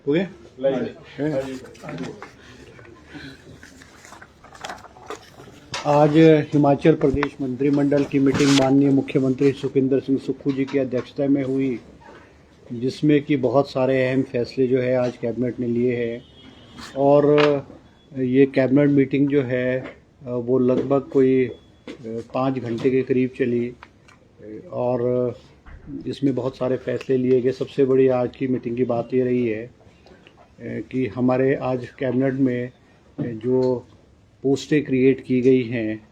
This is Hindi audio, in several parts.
हो गया? आज हिमाचल प्रदेश मंत्रिमंडल की मीटिंग माननीय मुख्यमंत्री सुखविंदर सिंह सुक्खू जी की अध्यक्षता में हुई, जिसमें कि बहुत सारे अहम फैसले जो है आज कैबिनेट ने लिए हैं। और ये कैबिनेट मीटिंग जो है वो लगभग कोई 5 घंटे के करीब चली और इसमें बहुत सारे फैसले लिए गए। सबसे बड़ी आज की मीटिंग की बात ये रही है कि हमारे आज कैबिनेट में जो पोस्टें क्रिएट की गई हैं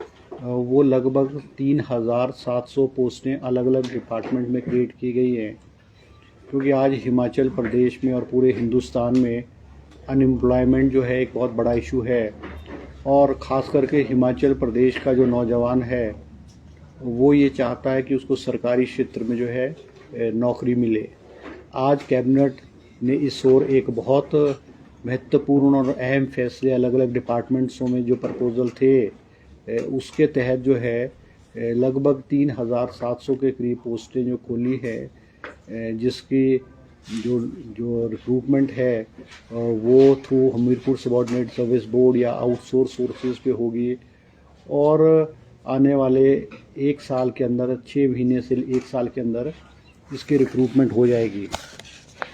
वो लगभग 3700 पोस्टें अलग अलग डिपार्टमेंट में क्रिएट की गई हैं, क्योंकि आज हिमाचल प्रदेश में और पूरे हिंदुस्तान में अनएम्प्लॉयमेंट जो है एक बहुत बड़ा इशू है। और ख़ास करके हिमाचल प्रदेश का जो नौजवान है वो ये चाहता है कि उसको सरकारी क्षेत्र में जो है नौकरी मिले। आज कैबिनेट ने इस ओर एक बहुत महत्वपूर्ण और अहम फैसले अलग अलग डिपार्टमेंट्सों में जो प्रपोजल थे उसके तहत जो है लगभग 3700 के करीब पोस्टें जो खोली है, जिसकी जो रिक्रूटमेंट है वो through Hamirpur subordinate service board या आउटसोर्स सोर्सेज पे होगी। और आने वाले 1 साल के अंदर 6 महीने से 1 साल के अंदर इसकी रिक्रूटमेंट हो जाएगी।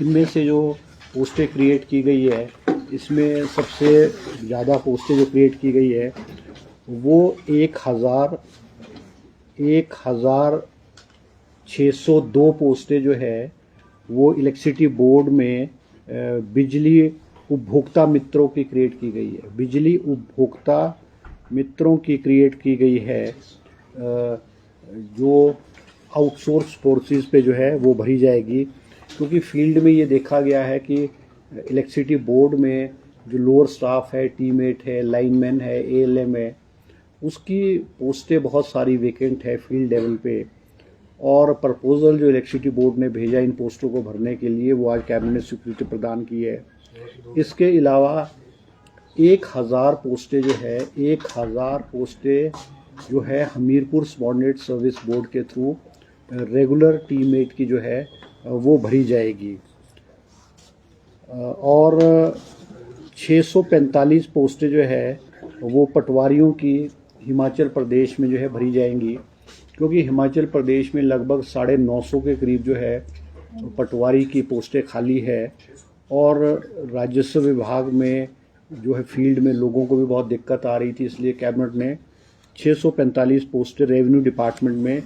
इनमें से जो पोस्टें क्रिएट की गई है, इसमें सबसे ज़्यादा पोस्टें जो क्रिएट की गई है वो 1602 पोस्टें जो है वो इलेक्ट्रिसिटी बोर्ड में बिजली उपभोक्ता मित्रों की क्रिएट की गई है। बिजली उपभोक्ता मित्रों की क्रिएट की गई है जो आउटसोर्स फोर्सेस पे जो है वो भरी जाएगी, क्योंकि फील्ड में ये देखा गया है कि इलेक्ट्रिसिटी बोर्ड में जो लोअर स्टाफ है, टीमेट है, लाइनमैन है, एएलएम है, उसकी पोस्टें बहुत सारी वेकेंट है फील्ड लेवल पे। और प्रपोजल जो इलेक्ट्रिसिटी बोर्ड ने भेजा इन पोस्टों को भरने के लिए वो आज कैबिनेट ने स्वीकृति प्रदान की है। इसके अलावा 1000 पोस्टें जो है 1000 पोस्टें जो है हमीरपुर सबॉर्डिनेट सर्विस बोर्ड के थ्रू रेगुलर टीममेट की जो है वो भरी जाएगी। और 645 पोस्टें जो है वो पटवारियों की हिमाचल प्रदेश में जो है भरी जाएंगी, क्योंकि हिमाचल प्रदेश में लगभग 950 के करीब जो है पटवारी की पोस्टें खाली है। और राजस्व विभाग में जो है फील्ड में लोगों को भी बहुत दिक्कत आ रही थी, इसलिए कैबिनेट ने 645 पोस्टें रेवेन्यू डिपार्टमेंट में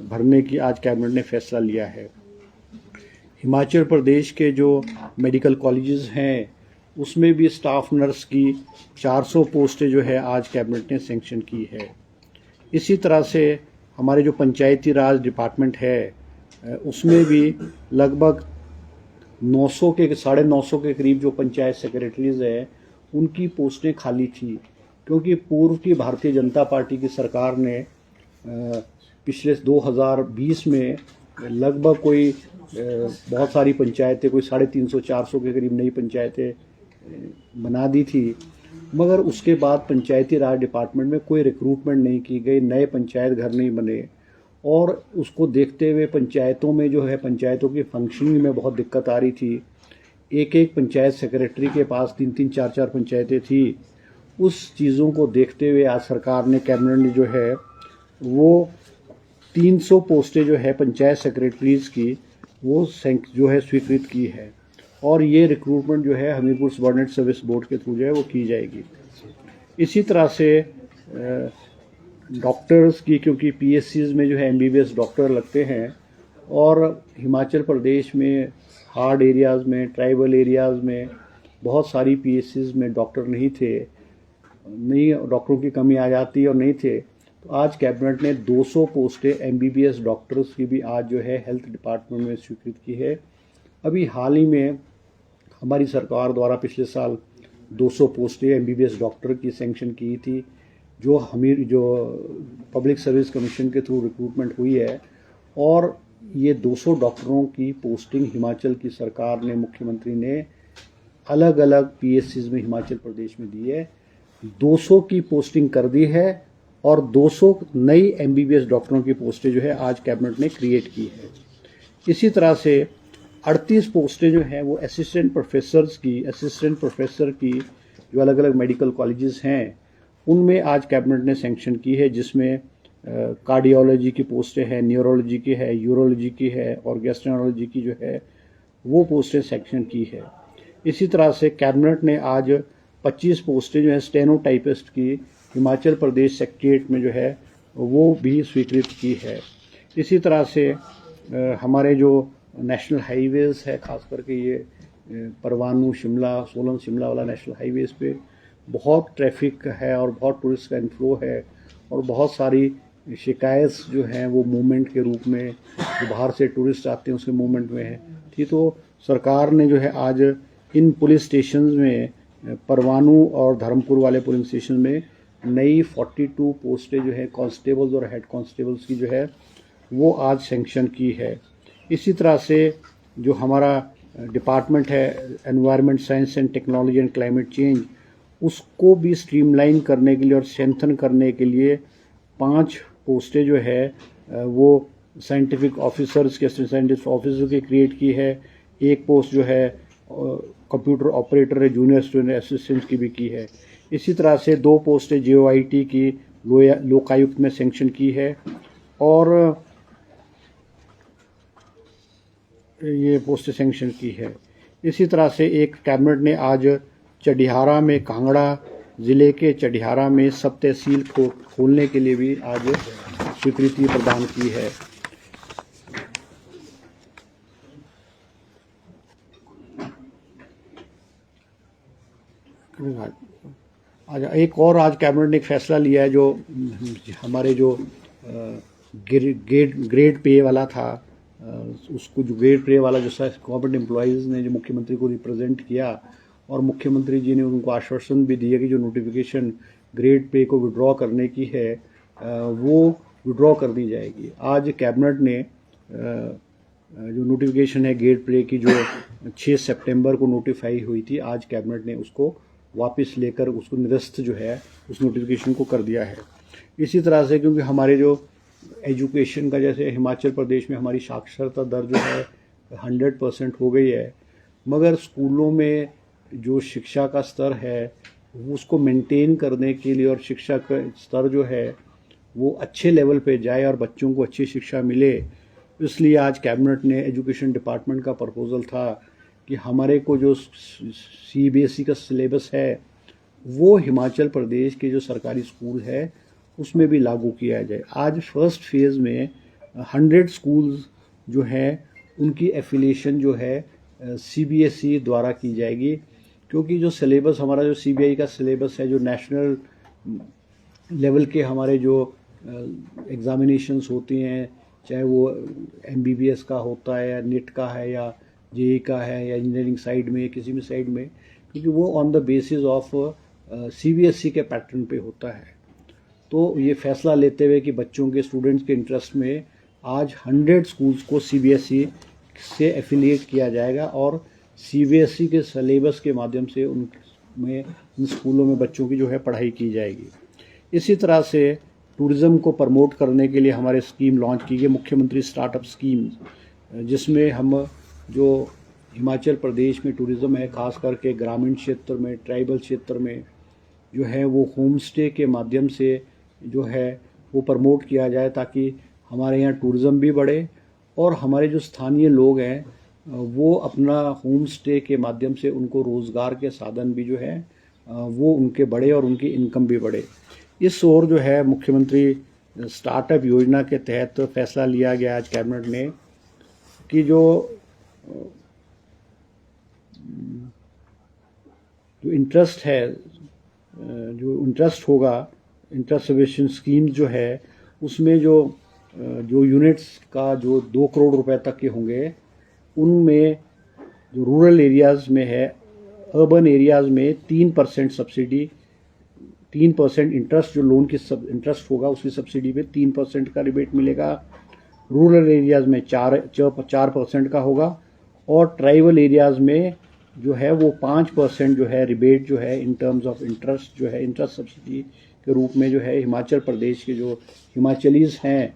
भरने की आज कैबिनेट ने फैसला लिया है। हिमाचल प्रदेश के जो मेडिकल कॉलेजेस हैं उसमें भी स्टाफ नर्स की 400 पोस्टें जो है आज कैबिनेट ने सैंक्शन की है। इसी तरह से हमारे जो पंचायती राज डिपार्टमेंट है उसमें भी लगभग 900 के करीब जो पंचायत सेक्रेटरीज है उनकी पोस्टें खाली थी, क्योंकि पूर्व की भारतीय जनता पार्टी की सरकार ने पिछले 2020 में लगभग कोई बहुत सारी पंचायतें कोई 350-400 के करीब नई पंचायतें बना दी थी, मगर उसके बाद पंचायती राज डिपार्टमेंट में कोई रिक्रूटमेंट नहीं की गई, नए पंचायत घर नहीं बने। और उसको देखते हुए पंचायतों में जो है पंचायतों की फंक्शनिंग में बहुत दिक्कत आ रही थी। एक पंचायत सेक्रेटरी के पास 3-3, 4-4 पंचायतें थी। उस चीज़ों को देखते हुए आज सरकार ने कैबिनेट ने जो है वो 300 पोस्टें जो है पंचायत सेक्रेटरीज की वो जो है स्वीकृत की है। और ये रिक्रूटमेंट जो है हमीरपुर सबॉर्डिनेट सर्विस बोर्ड के थ्रू जो है वो की जाएगी। इसी तरह से डॉक्टर्स की, क्योंकि पीएससीज में जो है एमबीबीएस डॉक्टर लगते हैं और हिमाचल प्रदेश में हार्ड एरियाज़ में, ट्राइबल एरियाज़ में बहुत सारी पीएससीज में डॉक्टर नहीं थे, नहीं डॉक्टरों की कमी आ जाती और नहीं थे, तो आज कैबिनेट ने 200 पोस्टें एमबीबीएस डॉक्टर्स की भी आज जो है हेल्थ डिपार्टमेंट में स्वीकृत की है। अभी हाल ही में हमारी सरकार द्वारा पिछले साल 200 पोस्टें एमबीबीएस डॉक्टर की सैंक्शन की थी, जो पब्लिक सर्विस कमीशन के थ्रू रिक्रूटमेंट हुई है। और ये 200 डॉक्टरों की पोस्टिंग हिमाचल की सरकार ने, मुख्यमंत्री ने अलग अलग पीएससीज में हिमाचल प्रदेश में दी है। 200 की पोस्टिंग कर दी है और 200 नई एमबीबीएस डॉक्टरों की पोस्टें जो है आज कैबिनेट ने क्रिएट की है। इसी तरह से 38 पोस्टें जो हैं वो असिस्टेंट प्रोफेसर की जो अलग अलग मेडिकल कॉलेजेस हैं उनमें आज कैबिनेट ने सैंक्शन की है, जिसमें कार्डियोलॉजी की पोस्टें हैं, न्यूरोलॉजी की है, यूरोलॉजी की है और गैस्ट्रोनोलॉजी की जो है वो पोस्टें सैंक्शन की है। इसी तरह से कैबिनेट ने आज 25 पोस्टें जो है स्टेनोटाइपिस्ट की हिमाचल प्रदेश सेक्रेटेरिएट में जो है वो भी स्वीकृत की है। इसी तरह से हमारे जो नेशनल हाईवेज़ है, ख़ास करके ये परवाणू शिमला, सोलन शिमला वाला नेशनल हाईवेज़ पे बहुत ट्रैफिक है और बहुत टूरिस्ट का इनफ्लो है और बहुत सारी शिकायत जो हैं वो मूवमेंट के रूप में, जो बाहर से टूरिस्ट आते हैं उसके मूवमेंट में है थी। तो सरकार ने जो है आज इन पुलिस स्टेशन में, परवाणू और धर्मपुर वाले पुलिस स्टेशन में नई 42 पोस्टें जो है कांस्टेबल्स और हेड कांस्टेबल्स की जो है वो आज सैंक्शन की है। इसी तरह से जो हमारा डिपार्टमेंट है environment science and technology and climate change, उसको भी स्ट्रीमलाइन करने के लिए और स्ट्रेंथन करने के लिए 5 पोस्टें जो है वो साइंटिफिक ऑफिसर्स की क्रिएट की है। एक पोस्ट जो है कंप्यूटर ऑपरेटर है, जूनियर स्टूडेंट असिस्टेंट की भी की है। इसी तरह से 2 पोस्टें JOIT की लोकायुक्त में सैंक्शन की है और ये पोस्टें सैंक्शन की है। इसी तरह से एक कैबिनेट ने आज चढ़ियारा में, कांगड़ा ज़िले के चढ़ियारा में सब तहसील को खोलने के लिए भी आज स्वीकृति प्रदान की है। आज कैबिनेट ने एक फैसला लिया है, जो हमारे जो ग्रेड पे वाला था, उसको जो ग्रेड पे वाला जो गवर्नमेंट एम्प्लॉयज़ ने जो मुख्यमंत्री को रिप्रेजेंट किया और मुख्यमंत्री जी ने उनको आश्वासन भी दिया कि जो नोटिफिकेशन ग्रेड पे को विड्रॉ करने की है वो विड्रॉ कर दी जाएगी। आज कैबिनेट ने जो नोटिफिकेशन है ग्रेड पे की जो 6 सितंबर को नोटिफाई हुई थी, आज कैबिनेट ने उसको वापस लेकर उसको निरस्त जो है उस नोटिफिकेशन को कर दिया है। इसी तरह से क्योंकि हमारे जो एजुकेशन का, जैसे हिमाचल प्रदेश में हमारी साक्षरता दर जो है 100% हो गई है, मगर स्कूलों में जो शिक्षा का स्तर है उसको मेंटेन करने के लिए और शिक्षा का स्तर जो है वो अच्छे लेवल पे जाए और बच्चों को अच्छी शिक्षा मिले, इसलिए आज कैबिनेट ने एजुकेशन डिपार्टमेंट का प्रपोज़ल था कि हमारे को जो CBSE का सिलेबस है वो हिमाचल प्रदेश के जो सरकारी स्कूल है उसमें भी लागू किया जाए। आज फर्स्ट फेज़ में 100 स्कूल्स जो हैं उनकी एफिलिएशन जो है CBSE द्वारा की जाएगी, क्योंकि जो सिलेबस हमारा जो CBI का सिलेबस है, जो नेशनल लेवल के हमारे जो एग्ज़ामिनेशंस होती हैं, चाहे वो MBBS का होता है या NET का है या JEE का है या इंजीनियरिंग साइड में, किसी भी साइड में, क्योंकि वो on the basis of CBSE के पैटर्न पे होता है। तो ये फैसला लेते हुए कि बच्चों के, स्टूडेंट्स के इंटरेस्ट में आज 100 स्कूल्स को CBSE से एफिलिएट किया जाएगा और CBSE के सिलेबस के माध्यम से उनमें, इन स्कूलों में बच्चों की जो है पढ़ाई की जाएगी। इसी तरह से टूरिज़्म को प्रमोट करने के लिए हमारे स्कीम लॉन्च की गई, मुख्यमंत्री स्टार्टअप स्कीम, जिसमें हम जो हिमाचल प्रदेश में टूरिज़्म है, ख़ास करके ग्रामीण क्षेत्र में, ट्राइबल क्षेत्र में जो है वो होम स्टे के माध्यम से जो है वो प्रमोट किया जाए, ताकि हमारे यहाँ टूरिज़्म भी बढ़े और हमारे जो स्थानीय लोग हैं वो अपना होम स्टे के माध्यम से उनको रोज़गार के साधन भी जो है वो उनके बढ़े और उनकी इनकम भी बढ़े। इस ओर जो है मुख्यमंत्री स्टार्टअप योजना के तहत फैसला लिया गया आज कैबिनेट ने कि जो इंटरेस्ट है, जो इंटरेस्ट होगा, इंटरेस्ट सब्वेंशन स्कीम जो है उसमें जो यूनिट्स का जो 2 करोड़ रुपए तक के होंगे, उनमें जो रूरल एरियाज़ में है, अर्बन एरियाज़ में 3% सब्सिडी, 3% इंटरेस्ट, जो लोन की इंटरेस्ट होगा उसकी सब्सिडी पे 3% का रिबेट मिलेगा। रूरल एरियाज़ में 4% का होगा और ट्राइबल एरियाज़ में जो है वो 5% जो है रिबेट जो है इन टर्म्स ऑफ इंटरेस्ट जो है इंटरेस्ट सब्सिडी के रूप में जो है हिमाचल प्रदेश के जो हिमाचलीज़ हैं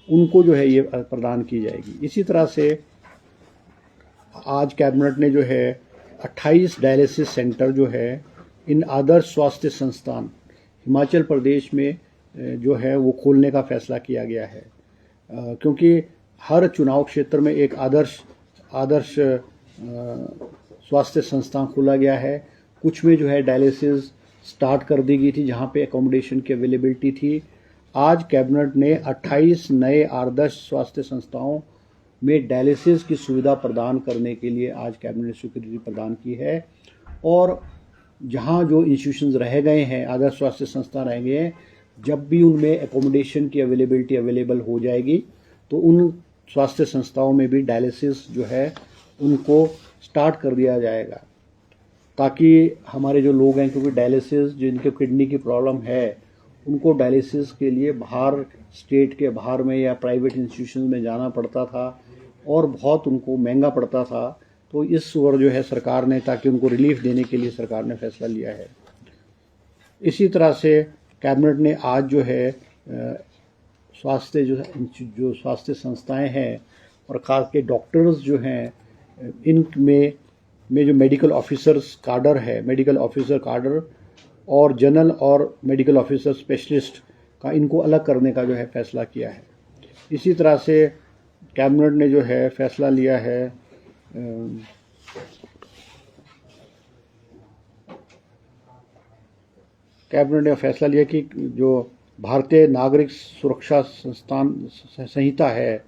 उनको जो है ये प्रदान की जाएगी। इसी तरह से आज कैबिनेट ने जो है 28 डायलिसिस सेंटर जो है इन आदर्श स्वास्थ्य संस्थान हिमाचल प्रदेश में जो है वो खोलने का फैसला किया गया है, क्योंकि हर चुनाव क्षेत्र में एक आदर्श स्वास्थ्य संस्थान खोला गया है। कुछ में जो है डायलिसिस स्टार्ट कर दी गई थी जहां पे एकोमोडेशन की अवेलेबिलिटी थी। आज कैबिनेट ने 28 नए आदर्श स्वास्थ्य संस्थाओं में डायलिसिस की सुविधा प्रदान करने के लिए आज कैबिनेट ने स्वीकृति प्रदान की है। और जहां जो इंस्टीट्यूशंस रह गए हैं, आदर्श स्वास्थ्य संस्थान रह गए हैं, जब भी उनमें एकोमोडेशन की अवेलेबिलिटी अवेलेबल हो जाएगी तो उन स्वास्थ्य संस्थाओं में भी डायलिसिस जो है उनको स्टार्ट कर दिया जाएगा, ताकि हमारे जो लोग हैं, क्योंकि डायलिसिस जिनके किडनी की प्रॉब्लम है उनको डायलिसिस के लिए बाहर स्टेट के बाहर में या प्राइवेट इंस्टीट्यूशन में जाना पड़ता था और बहुत उनको महंगा पड़ता था। तो इस ओर जो है सरकार ने, ताकि उनको रिलीफ देने के लिए सरकार ने फैसला लिया है। इसी तरह से कैबिनेट ने आज जो है जो स्वास्थ्य संस्थाएं हैं और खास के डॉक्टर्स जो हैं, इनमें जो मेडिकल ऑफिसर्स काडर है, मेडिकल ऑफिसर काडर और जनरल और मेडिकल ऑफिसर स्पेशलिस्ट का इनको अलग करने का जो है फैसला किया है। इसी तरह से कैबिनेट ने जो है फैसला लिया है कैबिनेट ने फैसला लिया कि जो भारतीय नागरिक सुरक्षा संहिता है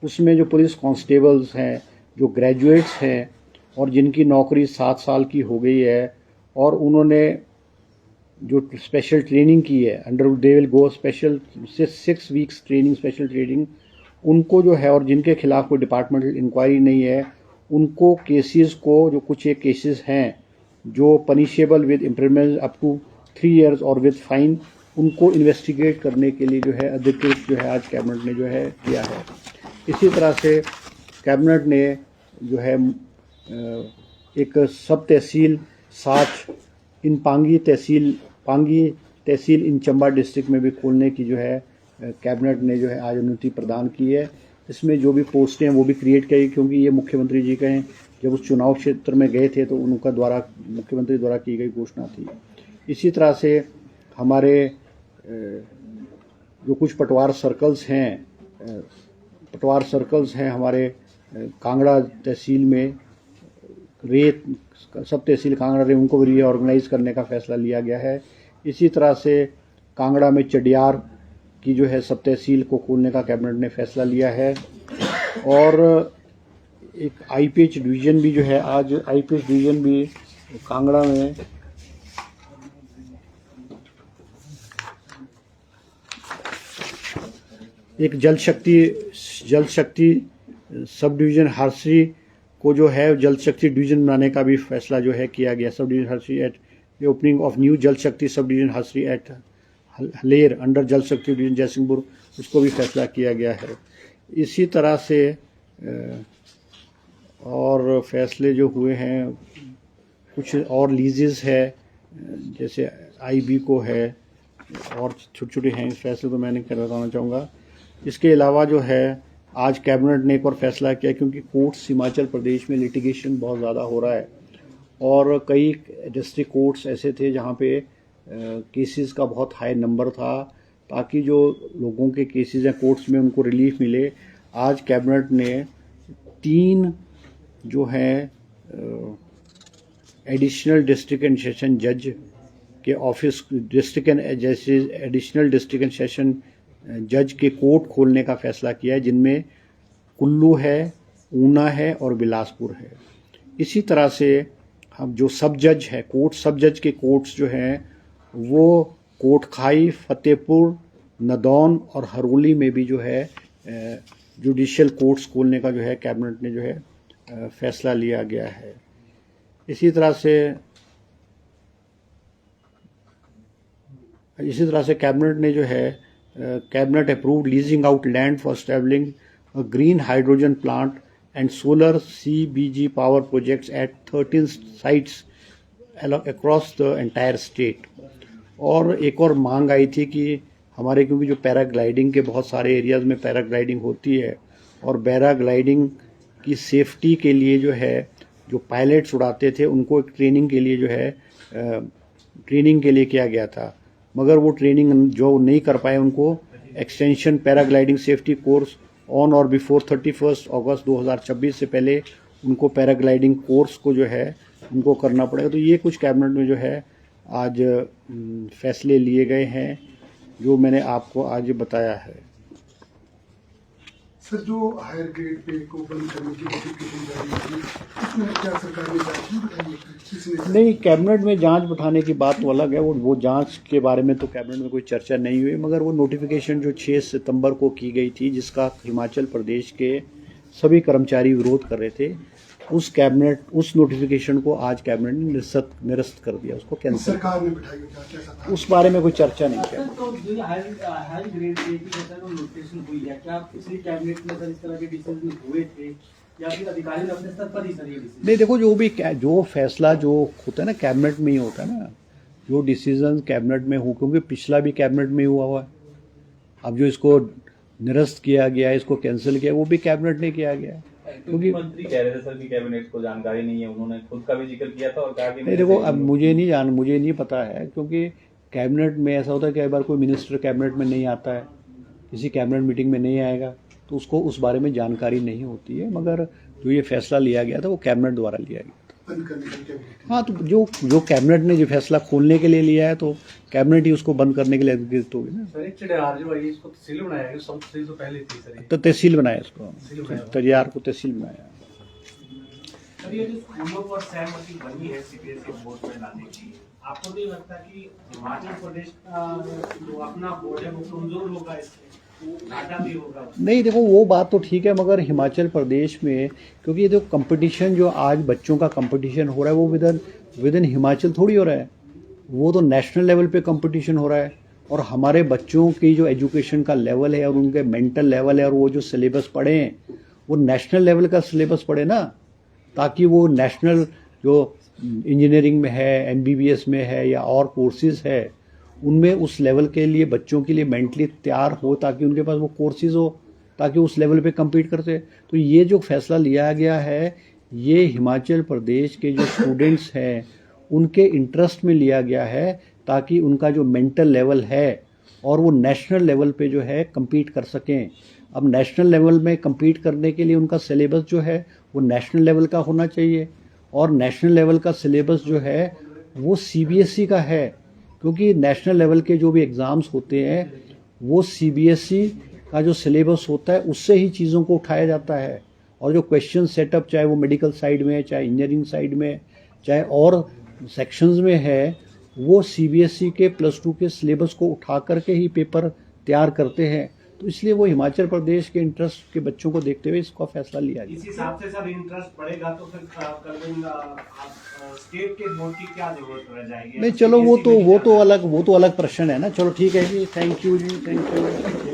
उसमें जो पुलिस कांस्टेबल्स हैं, जो ग्रेजुएट्स हैं और जिनकी नौकरी 7 साल की हो गई है और उन्होंने जो स्पेशल ट्रेनिंग की है, under they will go special 6 weeks training, special training, उनको जो है, और जिनके खिलाफ कोई डिपार्टमेंटल इंक्वायरी नहीं है, उनको केसेस को, जो कुछ एक केसेस हैं जो punishable with imprisonment up to 3 years और विद फाइन, उनको इन्वेस्टिगेट करने के लिए जो है अधिकृत जो है आज कैबिनेट ने जो है किया है। इसी तरह से कैबिनेट ने जो है एक सब तहसील साच इन पांगी तहसील इन चंबा डिस्ट्रिक्ट में भी खोलने की जो है कैबिनेट ने जो है आज अनुमति प्रदान की है। इसमें जो भी पोस्टें हैं वो भी क्रिएट की, क्योंकि ये मुख्यमंत्री जी के जब उस चुनाव क्षेत्र में गए थे तो उनका द्वारा, मुख्यमंत्री द्वारा की गई घोषणा थी। इसी तरह से हमारे जो कुछ पटवार सर्कल्स हैं हमारे कांगड़ा तहसील में, सब तहसील कांगड़ा रे, उनको भी रीऑर्गेनाइज करने का फैसला लिया गया है। इसी तरह से कांगड़ा में चडियार की जो है सब तहसील को खोलने का कैबिनेट ने फैसला लिया है। और एक आईपीएच डिवीज़न भी जो है, आज आईपीएच डिवीज़न भी कांगड़ा में एक जल शक्ति सब डिवीज़न हरसी को जो है जल शक्ति डिवीज़न बनाने का भी फैसला जो है किया गया। Sub division Harsi at the opening of new Jal Shakti sub division Harsi at Haler under Jal Shakti division Jaisinghpur, उसको भी फैसला किया गया है। इसी तरह से और फैसले जो हुए हैं, कुछ और लीजेस है जैसे आईबी को है और छोटे छोटे हैं फैसले, तो मैंने क्या बताना चाहूँगा। इसके अलावा जो है आज कैबिनेट ने एक और फैसला किया, क्योंकि कोर्ट्स हिमाचल प्रदेश में लिटिगेशन बहुत ज़्यादा हो रहा है और कई डिस्ट्रिक्ट कोर्ट्स ऐसे थे जहाँ पे केसेस का बहुत हाई नंबर था, ताकि जो लोगों के केसेस हैं कोर्ट्स में उनको रिलीफ मिले। आज कैबिनेट ने 3 जो हैं एडिशनल डिस्ट्रिक्ट एंड सेशन जज के office, additional district and session जज के कोर्ट खोलने का फैसला किया है, जिनमें कुल्लू है, ऊना है और बिलासपुर है। इसी तरह से हम जो सब जज है, सब जज के कोर्ट्स जो हैं वो कोटखाई, फतेहपुर, नदौन और हरोली में भी जो है जुडिशियल कोर्ट्स खोलने का जो है कैबिनेट ने जो है फैसला लिया गया है। इसी तरह से कैबिनेट ने जो है cabinet approved leasing out land for establishing a green hydrogen plant and solar CBG power projects at 13 sites across the entire state. और एक और मांग आई थी कि हमारे, क्योंकि जो पैराग्लाइडिंग के बहुत सारे एरियाज़ में पैराग्लाइडिंग होती है और पैराग्लाइडिंग कि सेफ्टी के लिए जो है जो पायलट्स उड़ाते थे उनको एक ट्रेनिंग के लिए जो है ट्रेनिंग के लिए किया गया था, मगर वो ट्रेनिंग जो नहीं कर पाए उनको extension paragliding safety course on और बिफोर 31 अगस्त 2026 से पहले उनको पैराग्लाइडिंग कोर्स को जो है उनको करना पड़ेगा। तो ये कुछ कैबिनेट में जो है आज फैसले लिए गए हैं जो मैंने आपको आज बताया है। सर, जो हायर ग्रेड पे को बंद करने की नोटिफिकेशन जारी हुई उसमें क्या सरकार ने जांच की बताइए? नहीं, कैबिनेट में जांच बैठाने की बात तो अलग है, वो जांच के बारे में तो कैबिनेट में कोई चर्चा नहीं हुई, मगर वो नोटिफिकेशन जो 6 सितंबर को की गई थी जिसका हिमाचल प्रदेश के सभी कर्मचारी विरोध कर रहे थे, उस नोटिफिकेशन को आज कैबिनेट ने निरस्त कर दिया, उसको कैंसिल। सरकार ने बिठाई क्या उस बारे में कोई चर्चा नहीं की। तो जो हाई ग्रेड पे की जैसा नोटिफिकेशन हुई है, क्या पिछली कैबिनेट में सर इस तरह के डिसीजन हुए थे या फिर अधिकारी ने अपने स्तर पर ही सर ये डिसीजन? नहीं, देखो जो फैसला जो होता है ना कैबिनेट में ही होता है ना, जो डिसीजन कैबिनेट में हो, क्योंकि पिछला भी कैबिनेट में हुआ है। अब जो इसको निरस्त किया गया है, इसको कैंसिल किया, वो भी कैबिनेट ने किया गया है। क्योंकि मंत्री कह रहे थे सर कि कैबिनेट को जानकारी नहीं है, उन्होंने खुद का भी जिक्र किया था और कहा कि नहीं, देखो अब मुझे नहीं पता है, क्योंकि कैबिनेट में ऐसा होता है कि कई बार कोई मिनिस्टर कैबिनेट में नहीं आता है, किसी कैबिनेट मीटिंग में नहीं आएगा, तो उसको उस बारे में जानकारी नहीं होती है। मगर जो ये फैसला लिया गया था वो कैबिनेट द्वारा लिया गया था। बंद करने के लिए? हाँ, तो जो कैबिनेट ने जो फैसला खोलने के लिए लिया है तो कैबिनेट ही उसको बंद करने के लिए अधिकृत होगी ना। सर एक चढ़ार जो है इसको तहसील बनाया है, सब तहसील तो पहले थी सर, तो तहसील बनाया इसको, तैयार को तहसील बनाया। सर ये जो स्कूलों पर सहमति बनी है सीबीएसई बोर्ड में लाने की, आपको नहीं लगता कि हिमाचल प्रदेश का जो अपना बोर्ड है वो कमजोर होगा, इससे घाटा भी होगा? नहीं, देखो वो बात तो ठीक है, मगर हिमाचल प्रदेश में क्योंकि ये जो कंपटीशन जो आज बच्चों का कंपटीशन हो रहा है वो विद इन हिमाचल थोड़ी हो रहा है, वो तो नेशनल लेवल पे कंपटीशन हो रहा है। और हमारे बच्चों की जो एजुकेशन का लेवल है और उनके मेंटल लेवल है और वो जो सिलेबस पढ़े हैं वो नेशनल लेवल का सिलेबस पढ़े ना, ताकि वो नेशनल जो इंजीनियरिंग में है, एमबीबीएस में है या और कोर्सेज है उनमें उस लेवल के लिए बच्चों के लिए मेंटली तैयार हो, ताकि उनके पास वो कोर्सेज हो, ताकि उस लेवल पे compete करते। तो ये जो फैसला लिया गया है ये हिमाचल प्रदेश के जो स्टूडेंट्स हैं उनके इंटरेस्ट में लिया गया है, ताकि उनका जो मेंटल लेवल है और वो नेशनल लेवल पे जो है compete कर सकें। अब नेशनल लेवल में compete करने के लिए उनका सिलेबस जो है वो नेशनल लेवल का होना चाहिए, और नेशनल लेवल का सिलेबस जो है वो सीबीएसई का है, क्योंकि नेशनल लेवल के जो भी एग्ज़ाम्स होते हैं वो सीबीएसई का जो सिलेबस होता है उससे ही चीज़ों को उठाया जाता है। और जो क्वेश्चन सेटअप चाहे वो मेडिकल साइड में, चाहे इंजीनियरिंग साइड में, चाहे और सेक्शंस में है, वो सीबीएसई के +2 के सिलेबस को उठा करके ही पेपर तैयार करते हैं। तो इसलिए वो हिमाचल प्रदेश के इंटरेस्ट के बच्चों को देखते हुए इसका फैसला लिया गया। इस हिसाब से सर इंटरेस्ट बढ़ेगा तो फिर स्टेट के बोर्ड की क्या जरूरत रह जाएगी? नहीं, चलो वो तो अलग प्रश्न है ना। चलो ठीक है जी, थैंक यू जी, थैंक यू।